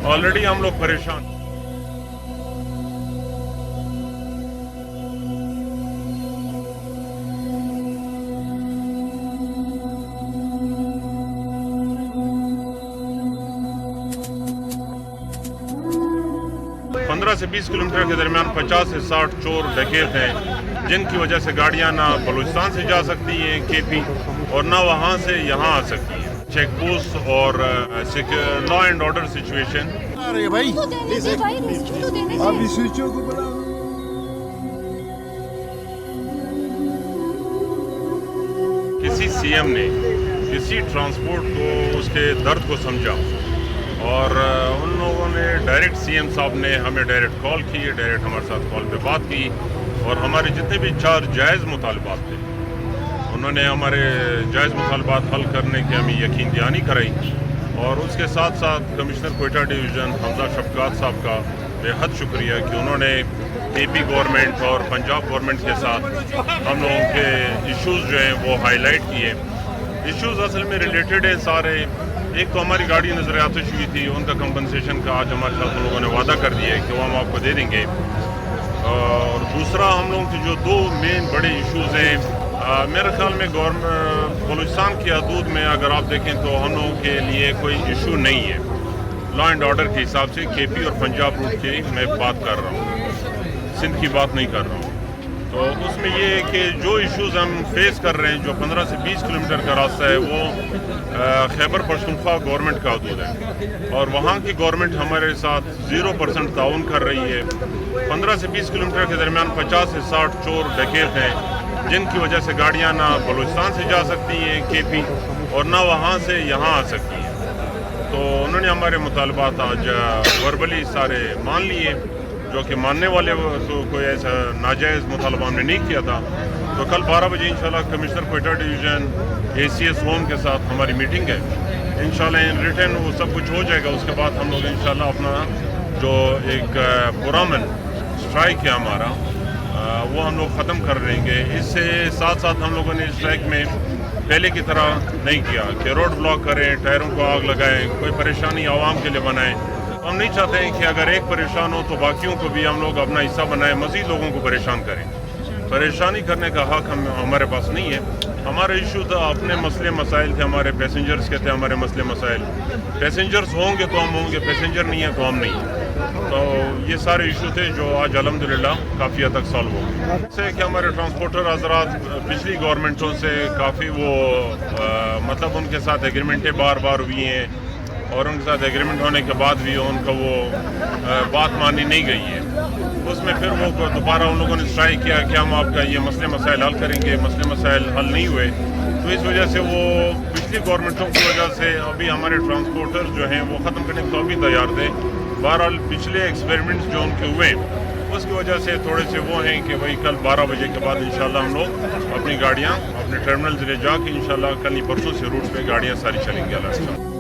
Already हम लोग परेशान। पंद्रह से 20 किलोमीटर के दरमियान 50 से 60 चोर डकैत हैं, जिनकी वजह से गाड़ियां ना बलूचिस्तान से जा सकती हैं केपी और ना वहां से यहां आ सकती हैं। चेक पोस्ट और लॉ एंड ऑर्डर सिचुएशन भाई आप इस स्विचों को बुलाओ। किसी सीएम ने किसी ट्रांसपोर्ट को उसके दर्द को समझा और उन लोगों ने डायरेक्ट सीएम साहब ने हमें डायरेक्ट कॉल की, डायरेक्ट हमारे साथ कॉल पे बात की और हमारे जितने भी 4 जायज़ मुतालबात थे उन्होंने हमारे जायज़ मुतालबात हल करने की हमें यकीन दहानी कराई। और उसके साथ साथ कमिश्नर कोयटा डिवीज़न हमजा शफकात साहब का बेहद शुक्रिया कि उन्होंने केपी गवर्नमेंट और पंजाब गवर्नमेंट के साथ हम लोगों के इश्यूज़ जो हैं वो हाईलाइट किए। इश्यूज़ असल में रिलेटेड है सारे। एक तो हमारी गाड़ी नजर आतिश हुई थी, उनका कंपनसेशन का आज हमारे साथ उन लोगों ने वादा कर दिया है कि वो हम आपको दे देंगे। और दूसरा हम लोगों के जो 2 मेन बड़े इश्यूज़ हैं, मेरे ख्याल में बलूचिस्तान की हदूद में अगर आप देखें तो हम लोगों के लिए कोई इशू नहीं है। लॉ एंड ऑर्डर के हिसाब से केपी और पंजाब रूट की मैं बात कर रहा हूँ, सिंध की बात नहीं कर रहा हूँ। तो उसमें ये है कि जो इश्यूज़ हम फेस कर रहे हैं, जो 15 से 20 किलोमीटर का रास्ता है वो खैबर पख्तूनख्वा गवर्नमेंट का हदूद है और वहाँ की गवर्नमेंट हमारे साथ 0% ताउन कर रही है। 15 से 20 किलोमीटर के दरमियान 50 से 60 चोर डकैत हैं, जिनकी वजह से गाड़ियाँ ना बलूचिस्तान से जा सकती हैं केपी और ना वहाँ से यहाँ आ सकती हैं। तो उन्होंने हमारे मुतालबात आज वर्बली सारे मान लिए, जो कि मानने वाले तो कोई ऐसा नाजायज़ मुतालबा हमने नहीं किया था। तो कल 12 बजे इंशाल्लाह commissioner Quetta division ACS home के साथ हमारी मीटिंग है। इंशाल्लाह इन रिटर्न वो सब कुछ हो जाएगा। उसके बाद हम लोग इंशाल्लाह अपना जो एक पुरअमन स्ट्राइक है हमारा वो हम लोग ख़त्म कर देंगे। इससे साथ साथ हम लोगों ने स्ट्राइक में पहले की तरह नहीं किया कि रोड ब्लॉक करें, टायरों को आग लगाएं, कोई परेशानी आवाम के लिए बनाएं। हम नहीं चाहते हैं कि अगर एक परेशान हो तो बाकियों को भी हम लोग अपना हिस्सा बनाएं, मज़ीद लोगों को परेशान करें। परेशानी करने का हक हमारे पास नहीं है। हमारे इशू था, अपने मसले मसाइल थे, हमारे पैसेंजर्स के थे हमारे मसले मसाइल। पैसेंजर्स होंगे तो हम होंगे, पैसेंजर नहीं है तो हम नहीं हैं। तो ये सारे इशू थे जो आज अल्हम्दुलिल्लाह काफ़ी हद तक सॉल्व हो गए। इससे कि हमारे ट्रांसपोर्टर हज़रात पिछली गवर्नमेंटों से काफ़ी वो मतलब उनके साथ एग्रीमेंटें बार बार हुई हैं और उनके साथ एग्रीमेंट होने के बाद भी उनका वो बात मानी नहीं गई है। उसमें फिर वो दोबारा उन लोगों ने स्ट्राइक किया कि हम आपका ये मसले मसाइल हल करेंगे। मसले मसाइल हल नहीं हुए, तो इस वजह से वो पिछली गवर्नमेंटों की वजह से अभी हमारे ट्रांसपोर्टर्स जो हैं वो ख़त्म करने को अभी तैयार थे। बहरहाल पिछले एक्सपेरिमेंट्स जो उनके हुए उसकी वजह से थोड़े से वो हैं कि भाई कल 12 बजे के बाद इंशाल्लाह हम लोग अपनी गाड़ियाँ अपने टर्मिनल ले जाके इंशाल्लाह कल ही परसों से रूट पे गाड़ियाँ सारी चलेंगी। अल्लाह